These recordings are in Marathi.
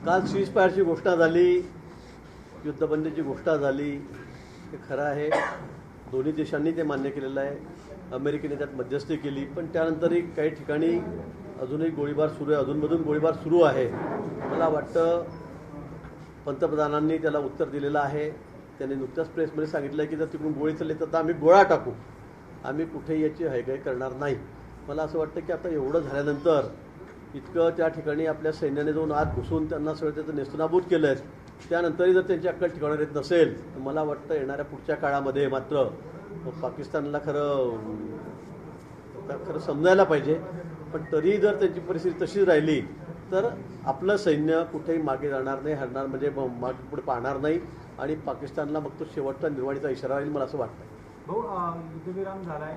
काल सीजफायरची घोषणा झाली, युद्धबंदीची घोषणा झाली. हे खरं आहे, दोन्ही देशांनी ते मान्य केलेलं आहे. अमेरिकेने त्यात मध्यस्थी केली, पण त्यानंतरही काही ठिकाणी अजूनही गोळीबार सुरू आहे, अधूनमधून गोळीबार सुरू आहे. मला वाटतं पंतप्रधानांनी त्याला उत्तर दिलेलं आहे. त्यांनी नुकत्याच प्रेसमध्ये सांगितलं की जर तिकडून गोळी चालली तर आम्ही गोळा टाकू, आम्ही कुठेही याची हयगय करणार नाही. मला असं वाटतं की आता एवढं झाल्यानंतर, इतकं त्या ठिकाणी आपल्या सैन्याने जाऊन आत घुसून त्यांना सगळं त्याचं नेस्तनाबूत केलं आहे, त्यानंतरही जर त्यांची अक्कल ठिकाणावर येत नसेल तर मला वाटतं येणाऱ्या पुढच्या काळामध्ये मात्र पाकिस्तानला खरं समजायला पाहिजे. पण तरीही जर त्यांची परिस्थिती तशीच राहिली तर आपलं सैन्य कुठेही मागे जाणार नाही, हरणार म्हणजे मागे पुढे पाहणार नाही आणि पाकिस्तानला मग तो शेवटचा निर्वाणीचा इशारा राहील, मला असं वाटतं. भाऊ, युद्धविराम झालाय,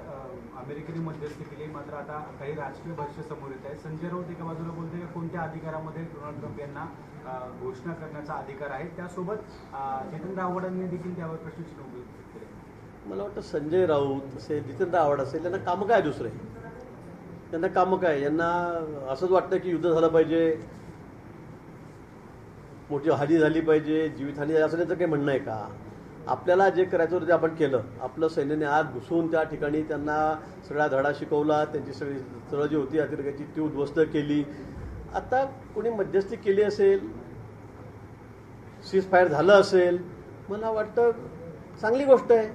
अमेरिकेने मध्यस्थी केली, मात्र आता काही राजकीय भाष्य समोर येत आहे. संजय राऊत एका बाजूला बोलते की कोणत्या अधिकारामध्ये डोनाल्ड ट्रम्प यांना घोषणा करण्याचा अधिकार आहे. त्यासोबत जितेंद्र आव्हाडांनी देखील त्यावर प्रश्नचिन्ह उभे केले. मला वाटतं संजय राऊत असेल, जितेंद्र आव्हाड असेल, यांना कामं काय दुसरे, त्यांना कामं काय, यांना असंच वाटतं की युद्ध झालं पाहिजे, मोठी हानी झाली पाहिजे, जीवितहानी झाली, असं त्यांचं काही म्हणणं आहे का? आपल्याला जे करायचं होतं ते आपण केलं. आपलं सैन्याने आत घुसून त्या ठिकाणी त्यांना सगळा धडा शिकवला, त्यांची सगळी स्थळं जी होती अतिरेकाची ती उद्ध्वस्त केली. आता कोणी मध्यस्थी केली असेल, सीजफायर झालं असेल, मला वाटतं चांगली गोष्ट आहे.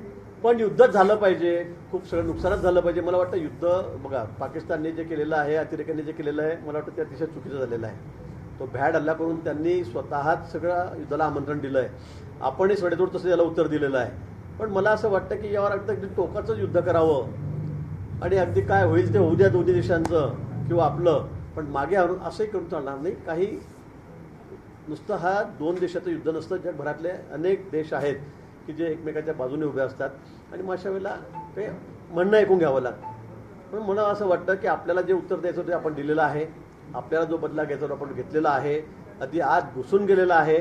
पण युद्धच झालं पाहिजे, खूप सगळं नुकसानच झालं पाहिजे. मला वाटतं युद्ध, बघा पाकिस्तानने जे केलेलं आहे, अतिरेकाने जे केलेलं आहे, मला वाटतं ते अतिशय चुकीचं झालेलं आहे. तो भ्याड हल्ला करून त्यांनी स्वतःच सगळं युद्धाला आमंत्रण दिलं आहे. आपणही सडेतोड तसं याला उत्तर दिलेलं आहे. पण मला असं वाटतं की यावर अगदी टोकाचंच युद्ध करावं आणि अगदी काय होईल ते होऊ द्या दोन्ही देशांचं किंवा आपलं, पण मागे आणून असंही करून चालणार नाही. काही नुसतं हा दोन देशाचं युद्ध नसतं, जगभरातले अनेक देश आहेत की जे एकमेकाच्या बाजूने उभे असतात आणि मग अशा वेळेला ते म्हणणं ऐकून घ्यावं लागतं. पण मला असं वाटतं की आपल्याला जे उत्तर द्यायचं ते आपण दिलेलं आहे, आपल्याला जो बदला घ्यायचा तो आपण घेतलेला आहे, अगदी आत घुसून गेलेला आहे.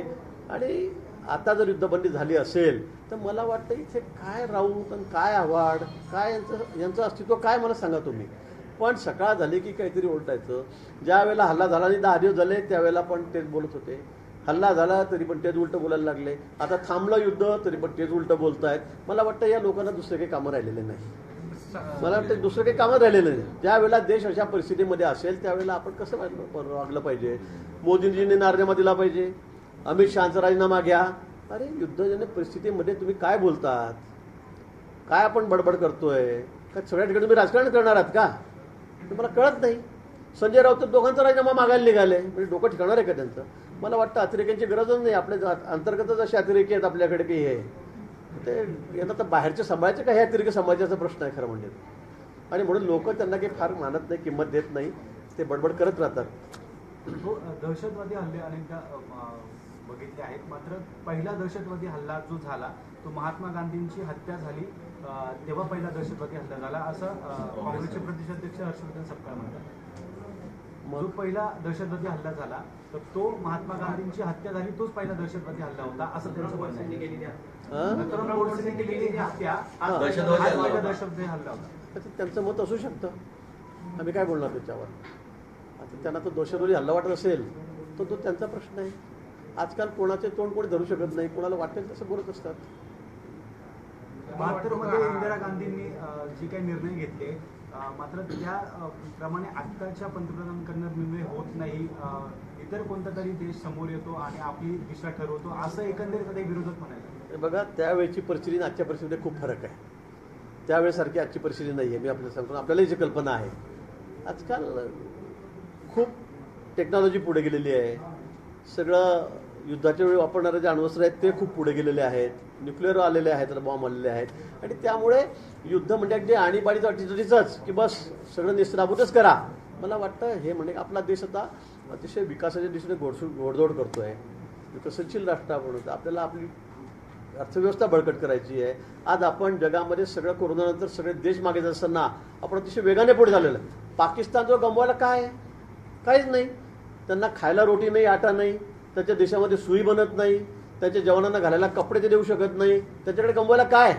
आणि आता जर युद्धबंदी झाली असेल तर मला वाटतं इथे काय राऊत आणि काय आव्हाड, काय यांचं अस्तित्व काय, मला सांगा तुम्ही. पण सकाळ झाली की काहीतरी ओरडायचं. ज्या वेळेला हल्ला झाला आणि 10 दिवस झाले त्यावेळेला पण तेच बोलत होते. हल्ला झाला तरी पण तेच उलटं बोलायला लागले. आता थांबलं युद्ध तरी पण तेच उलटं बोलतायत. मला वाटतं या लोकांना दुसरे काही कामं राहिलेले नाही. मला वाटतं दुसरं काही कामं राहिलेलं नाही. ज्यावेळेला देश अशा परिस्थितीमध्ये असेल त्यावेळेला आपण कसं वागलं पाहिजे. मोदींजींनी राजीनामा दिला पाहिजे, अमित शहाचा राजीनामा घ्या. अरे युद्धजन्य परिस्थितीमध्ये तुम्ही काय बोलतात, काय आपण बडबड करतोय का? सगळ्या ठिकाणी तुम्ही राजकारण करणार आहात का? तुम्हाला कळत नाही. संजय राऊत तर दोघांचा राजीनामा मागायला निघाले, म्हणजे डोकं ठिकाणार आहे का त्यांचं? मला वाटतं अतिरेक्यांची गरजच नाही. आपल्या अंतर्गतच असे अतिरेकी आहेत आपल्याकडे की हे ते यांना तर बाहेरचे सांभाळायचे का, हे अतिरेकी समाजाचा प्रश्न आहे खरं म्हणजे. आणि म्हणून लोक त्यांना काही फार मानत नाही, किंमत देत नाही, ते बडबड करत राहतात. दहशतवादी हल्ले अनेकदा बघितले आहेत, मात्र पहिला दहशतवादी हल्ला जो झाला तो महात्मा गांधींची हत्या झाली तेव्हा पहिला दहशतवादी हल्ला झाला, असं काँग्रेसचे प्रदेशाध्यक्ष हर्षवर्धन सपकाळ म्हणतात. जो पहिला दहशतवादी हल्ला झाला तर तो महात्मा गांधींची हत्या झाली, तोच पहिला दहशतवादी हल्ला होता असं त्यांचं म्हणणं आहे. तरुण गोडसेने केलेली हत्या हा पहिला दहशतवादी हल्ला होता. त्यांचं मत असू शकतं, आम्ही काय बोलणार त्याच्यावर. आता त्यांना तो दहशतवादी हल्ला वाटत असेल तर तो त्यांचा प्रश्न आहे. आजकाल कोणाचे तोंड कोणी धरू शकत नाही, कोणाला वाटेल तसं बोलत असतात. 72 मध्ये इंदिरा गांधींनी जे काही निर्णय घेतले, मात्र त्याप्रमाणे आत्ताच्या पंतप्रधानांकडनं निर्णय होत नाही. इतर कोणता तरी देश समोर येतो आणि आपली दिशा ठरवतो, असं एकंदरीत विरोधक म्हणायचं. बघा, त्यावेळची परिस्थिती आणि आजच्या परिस्थितीमध्ये खूप फरक आहे. त्यावेळेसारखी आजची परिस्थिती नाही आहे. मी आपल्याला सांगतो, आपल्याला जी कल्पना आहे, आजकाल खूप टेक्नॉलॉजी पुढे गेलेली आहे. सगळं युद्धाच्या वेळी वापरणारे जे अण्वस्त्र आहेत ते खूप पुढे गेलेले आहेत. न्यूक्लिअर आलेले आहेत, बॉम्ब आलेले आहेत. आणि त्यामुळे युद्ध म्हणजे अगदी आणीबाणीचं अटीतटीचंच की बस सगळं निस्त्राभूतच करा. मला वाटतं हे म्हणजे आपला देश आता अतिशय विकासाच्या दिशेने घोडदौड करतोय. विकसनशील राष्ट्र आपण, आपल्याला आपली अर्थव्यवस्था बळकट करायची आहे. आज आपण जगामध्ये सगळं कोरोनानंतर सगळे देश मागे जात असताना आपण अतिशय वेगाने पुढे झालेलं आहे. पाकिस्तान जो गमवायला काय, काहीच नाही. त्यांना खायला रोटी नाही, आटा नाही, त्याच्या देशामध्ये सुई बनत नाही, त्याच्या जवानांना घालायला कपडे ते देऊ शकत नाही, त्याच्याकडे गमवायला काय.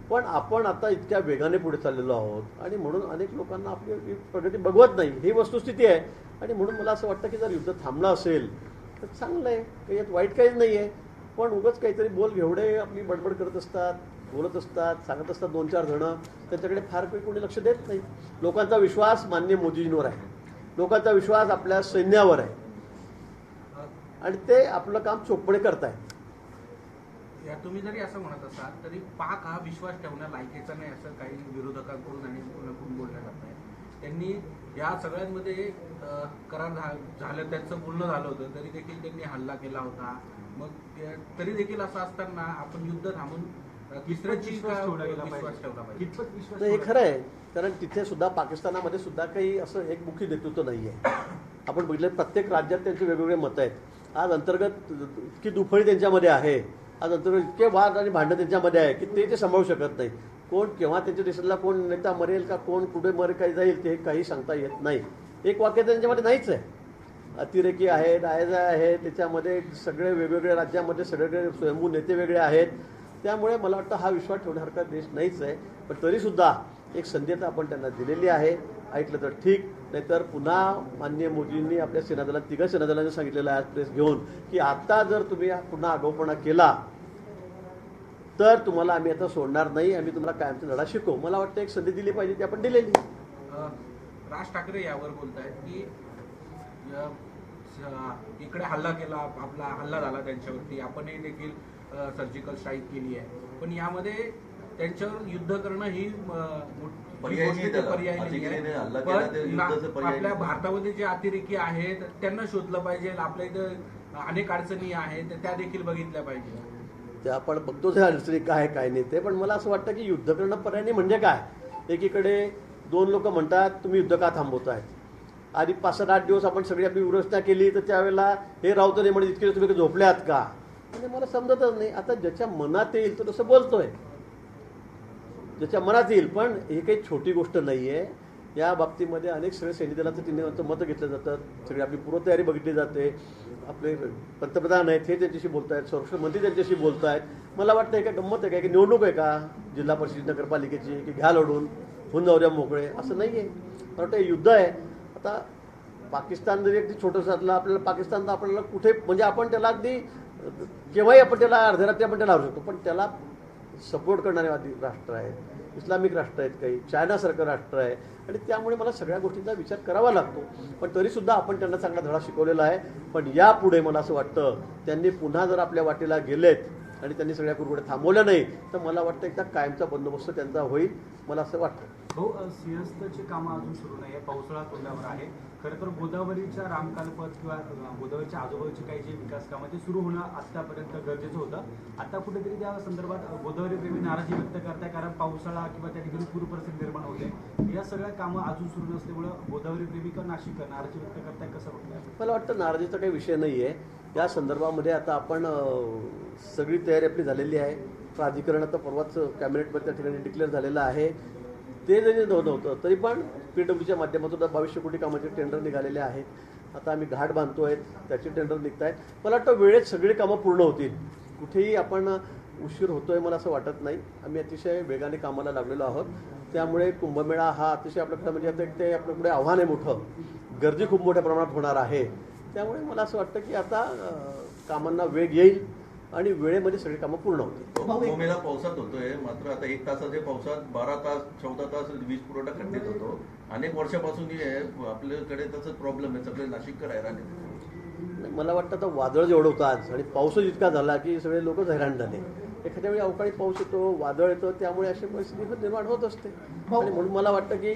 पण आपण आता इतक्या वेगाने पुढे चाललेलो आहोत आणि म्हणून अनेक लोकांना आपली प्रगती बघवत नाही, ही वस्तुस्थिती आहे. आणि म्हणून मला असं वाटतं की जर युद्ध थांबलं असेल तर चांगलं आहे, काही यात वाईट काहीच नाही आहे. पण उगाच काहीतरी बोल घेवडे आपली बडबड करत असतात, बोलत असतात, सांगत असतात 2-4 जणं, त्यांच्याकडे फार काही कोणी लक्ष देत नाही. लोकांचा विश्वास माननीय मोदीजींवर आहे, लोकांचा विश्वास आपल्या सैन्यावर आहे आणि ते आपलं काम चोखपणे करतायत. या तुम्ही जरी असं म्हणत असाल तरी पाक हा विश्वास ठेवण्या लायकीचा नाही असं काही विरोधकांकडून आणि कोणाकडून बोललं जात आहे. त्यांनी या सगळ्यांमध्ये करार झालं, त्यांचं बोलणं झालं होतं, तरी देखील त्यांनी हल्ला केला होता. मग तरी देखील असं असताना आपण युद्ध थांबून तिसऱ्याची विश्वास ठेवला पाहिजे. तर हे खरं आहे, कारण तिथे सुद्धा पाकिस्तानामध्ये सुद्धा काही असं एकमुखी नेतृत्व नाही आहे. आपण बघितलं प्रत्येक राज्यात त्यांचे वेगवेगळे मतं आहेत. आज अंतर्गत इतकी दुफळी त्यांच्यामध्ये आहे, आज अंतर्गत इतके वाद आणि भांडणं त्यांच्यामध्ये आहे की ते सांभाळू शकत नाही. कोण केव्हा त्यांच्या देशातला कोण नेता मरेल का कोण कुठे मरे काही जाईल ते काही सांगता येत नाही. एक वाक्य त्यांच्यामध्ये नाहीच आहे. अतिरेकी आहेत, आयजा आहे, त्याच्यामध्ये सगळे वेगवेगळ्या राज्यामध्ये सगळे स्वयंभू नेते वेगळे आहेत. त्यामुळे मला वाटतं हा विश्वास ठेवण्यासारखा देश नाहीच आहे. पण तरीसुद्धा एक संधी तर आपण त्यांना दिलेली आहे. ऐकलं तर ठीक, नाहीतर पुन्हा माननीय मोदींनी आपल्या सेनादलात 3 सेनादलांनी सांगितलेलं आहे प्रेस घेऊन की आता जर तुम्ही पुन्हा आगाऊपणा केला तर तुम्हाला आम्ही आता सोडणार नाही, आम्ही तुम्हाला कायमचा धडा शिकवू. मला वाटतं एक संधी दिली पाहिजे, ती आपण दिलेली. राज ठाकरे यावर बोलतायत की इकडे हल्ला केला, आपला हल्ला झाला त्यांच्यावरती, आपणही देखील सर्जिकल स्ट्राईक केली आहे, पण यामध्ये त्यांच्यावर युद्ध करणं ही पर्याय नाही आहे. पण आपल्या भारतामध्ये जे अतिरेकी आहेत त्यांना शोधलं पाहिजे. आपल्या इथं अनेक अडचणी आहेत त्या देखील बघितल्या पाहिजे. ते आपण बघतो त्या अडचणी काय काय नाही ते. पण मला असं वाटतं की युद्ध करणं पर्याय नाही म्हणजे काय. एकीकडे 2 लोक म्हणतात तुम्ही युद्ध का थांबवताय. आधी 5-8 दिवस आपण सगळी आपली व्यवस्था केली तर त्यावेळेला हे राहतो नाही म्हणजे इतके तुम्ही झोपले आहात का, म्हणजे मला समजतच नाही. आता ज्याच्या मनात येईल तो तसं बोलतोय, ज्याच्या मनात येईल. पण ही काही छोटी गोष्ट नाही आहे. या बाबतीमध्ये अनेक सगळे सैनिक दलाचं मतं घेतलं जातात, सगळी आपली पूर्वतयारी बघितली जाते. आपले पंतप्रधान आहेत हे त्यांच्याशी बोलत आहेत, संरक्षण मंत्री त्यांच्याशी बोलत आहेत. मला वाटतं हे काय गंमत आहे काय की निवडणूक आहे का जिल्हा परिषद नगरपालिकेची की घ्या लढून होऊन जाऊ द्या मोकळे, असं नाही आहे. मला वाटतं हे युद्ध आहे. आता पाकिस्तान जरी अगदी छोटंसं असलं आपल्याला पाकिस्तान तर आपल्याला कुठे म्हणजे आपण त्याला अगदी केव्हाही आपण त्याला अर्ध्या रात्री आपण त्याला हरवू शकतो. पण त्याला सपोर्ट करणारे राष्ट्र आहेत, इस्लामिक राष्ट्र आहेत, काही चायनासारखं राष्ट्र आहे आणि त्यामुळे मला सगळ्या गोष्टींचा विचार करावा लागतो. पण तरीसुद्धा आपण त्यांना चांगला धडा शिकवलेला आहे. पण यापुढे मला असं वाटतं त्यांनी पुन्हा जर आपल्या वाटेला गेलेत आणि त्यांनी सगळ्या कुरघोड्या थांबवल्या नाही तर मला वाटतं एकदा कायमचा बंदोबस्त त्यांचा होईल, मला असं वाटतं. हो, सिंहस्थची कामं अजून सुरू नाही आहे, पावसाळा तोंडावर आहे. खरं तर गोदावरीच्या रामकालपथ किंवा गोदावरीच्या आजूबाजूची काही जे विकास कामं ते सुरू होणं आतापर्यंत गरजेचं होतं. आता कुठेतरी त्या संदर्भात गोदावरी प्रेमी नाराजी व्यक्त करताय, कारण पावसाळा किंवा त्या ठिकाणी पूर परिस्थिती निर्माण होते. या सगळ्या कामं अजून सुरू नसल्यामुळं गोदावरी प्रेमी किंवा नाशिककर नाराजी व्यक्त करताय, कसं बघताय? मला वाटतं नाराजीचा काही विषय नाही आहे. या संदर्भामध्ये आता आपण सगळी तयारी आपली झालेली आहे. प्राधिकरण आता परवाच कॅबिनेटमध्ये त्या ठिकाणी डिक्लेअर झालेलं आहे. ते जरी नव्हतं तरी पण PWच्या माध्यमातून 2200 कोटी कामाचे टेंडर निघालेले आहेत. आता आम्ही घाट बांधतो आहेत, त्याचे टेंडर निघत आहेत. मला वाटतं वेळेत सगळी कामं पूर्ण होतील, कुठेही आपण उशीर होतोय मला असं वाटत नाही. आम्ही अतिशय वेगाने कामाला लागलेलो आहोत. त्यामुळे कुंभमेळा हा अतिशय आपल्याकडे म्हणजे आता एक ते आपल्याकडे आव्हान आहे मोठं, गर्दी खूप मोठ्या प्रमाणात होणार आहे. त्यामुळे मला असं वाटतं की आता कामांना वेग येईल आणि वेळेमध्ये सगळी कामं पूर्ण होतील. कुंभमेळा पावसात होतोय, मात्र आता 1 तासाच्या पावसात 12 तास 14 तास वीज पुरवठा खंडित होतो. अनेक वर्षापासून आपल्याकडे तसंच प्रॉब्लेम आहे, सगळे नाशिककर हैराण आहेत. मला वाटतं आता वादळ जेवढं होतं आज आणि पाऊसच इतका झाला की सगळे लोकच हैराण झाले. एखाद्या वेळी अवकाळी पाऊस येतो, वादळ येतं, त्यामुळे अशी परिस्थिती निर्माण होत असते. आणि म्हणून मला वाटतं की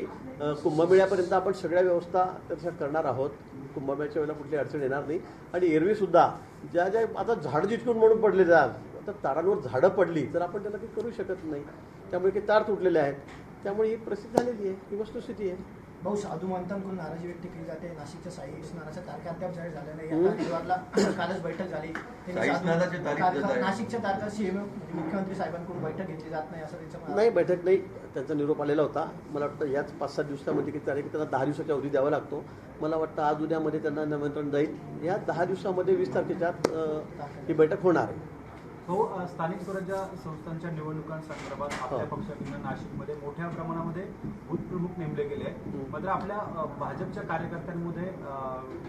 कुंभमेळ्यापर्यंत आपण सगळ्या व्यवस्था त्याच्या करणार आहोत. कुंभमेळ्याच्या वेळेला कुठली अडचण येणार नाही. आणि एरवीसुद्धा ज्या आता झाडं जितकून म्हणून पडले जात, आता तारांवर झाडं पडली तर आपण त्याला काही करू शकत नाही. त्यामुळे काही तार तुटलेले आहेत. त्यामुळे ही परिस्थिती झालेली आहे, ही वस्तुस्थिती आहे. भाऊ, साधू महंतांकडून नाराजी व्यक्त केली जाते. नाशिकच्या साई स्नानाच्या तारखा अद्याप जाहीर झाल्या नाही. कालच बैठक झाली. नाशिकच्या तारखा सीएम मुख्यमंत्री साहेबांकडून बैठक घेतली जात नाही असं त्यांचं नाही. बैठक नाही, त्यांचा निरोप आलेला होता. मला वाटतं याच 5-7 दिवसामध्ये की तारीख त्यांना 10 दिवसाच्या अवधी द्यावा लागतो. मला वाटतं आज उद्यामध्ये त्यांना निमंत्रण जाईल. या 10 दिवसामध्ये 20 तारखेच्या ही बैठक होणार आहे. हो, स्थानिक स्वराज्य संस्थांच्या निवडणुकांसंदर्भात आपल्या पक्षाकडून नाशिकमध्ये मोठ्या प्रमाणामध्ये बूथप्रमुख नेमले गेले आहेत. मात्र आपल्या भाजपच्या कार्यकर्त्यांमध्ये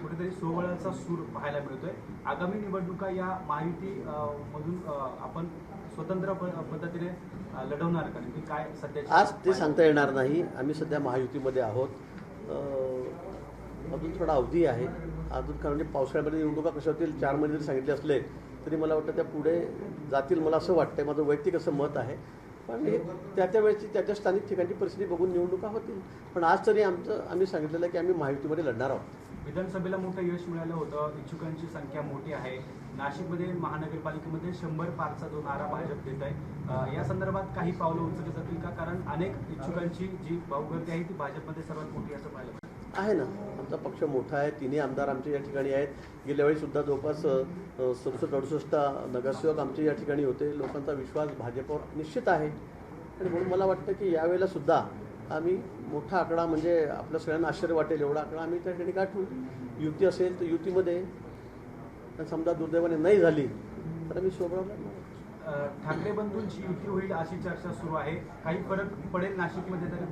कुठेतरी सोबळाचा सूर पाहायला मिळतोय. आगामी निवडणुका या महायुती मधून आपण स्वतंत्र पद्धतीने लढवणार का? की काय सध्या आज ते सांगता येणार नाही. आम्ही सध्या महायुतीमध्ये आहोत. अजून थोडा अवधी आहे. अजून कारण म्हणजे पावसाळ्यामध्ये निवडणुका कशा होतील 4 महिने जरी सांगितले असले तरी मला वाटतं त्या पुढे जातील, मला असं वाटतंय. माझं वैयक्तिक असं मत आहे. पण हे त्या वेळेची त्या स्थानिक ठिकाणची परिस्थिती बघून निवडणुका होतील. पण आज तरी आम्ही सांगितलेलं आहे की आम्ही महायुतीमध्ये लढणार आहोत. विधानसभेला मोठं यश मिळालं होतं. इच्छुकांची संख्या मोठी आहे. नाशिकमध्ये महानगरपालिकेमध्ये 100 पारचा जो नारा भाजप देत आहे, या संदर्भात काही पावलं उचलली जातील का? कारण अनेक इच्छुकांची जी भाऊगर्दी आहे ती भाजपमध्ये सर्वात मोठी असं पाहिलं आहे ना. आमचा पक्ष मोठा आहे. 3 आमदार आमचे या ठिकाणी आहेत. गेल्या वेळी सुद्धा जवळपास 67-68 नगरसेवक आमचे या ठिकाणी होते. लोकांचा विश्वास भाजपवर निश्चित आहे आणि म्हणून मला वाटतं की यावेळेला सुद्धा आम्ही मोठा आकडा, म्हणजे आपल्या सगळ्यांना आश्चर्य वाटेल एवढा आकडा आम्ही त्या ठिकाणी गाठू. युती असेल तर युतीमध्ये, समजा दुर्दैवाने नाही झाली तर आम्ही सोबत. ठाकरे बंधूंची युती होईल अशी चर्चा सुरू आहे. काही फरक पडेल नाशिकमध्ये तरी?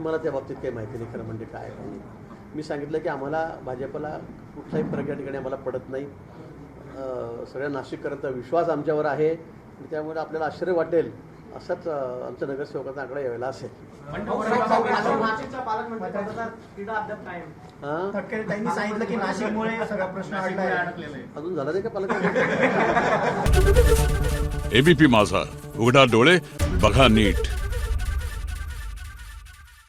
मला त्या बाबतीत काही माहिती नाही खरं म्हणजे काय नाही. मी सांगितलं की आम्हाला भाजपला कुठलाही फरक या ठिकाणी आम्हाला पडत नाही. सगळ्या नाशिककरांचा विश्वास आमच्यावर आहे आणि त्यामुळे आपल्याला आश्चर्य वाटेल असाच आमच्या नगरसेवकांचा आकडा यावेळेला असेल. त्यांनी सांगितलं की नाशिकमुळे सगळा प्रश्न अडकलेला आहे. अजून झाला नाही का पालक? एबीपी माझा, उघडा डोळे बघा नीट.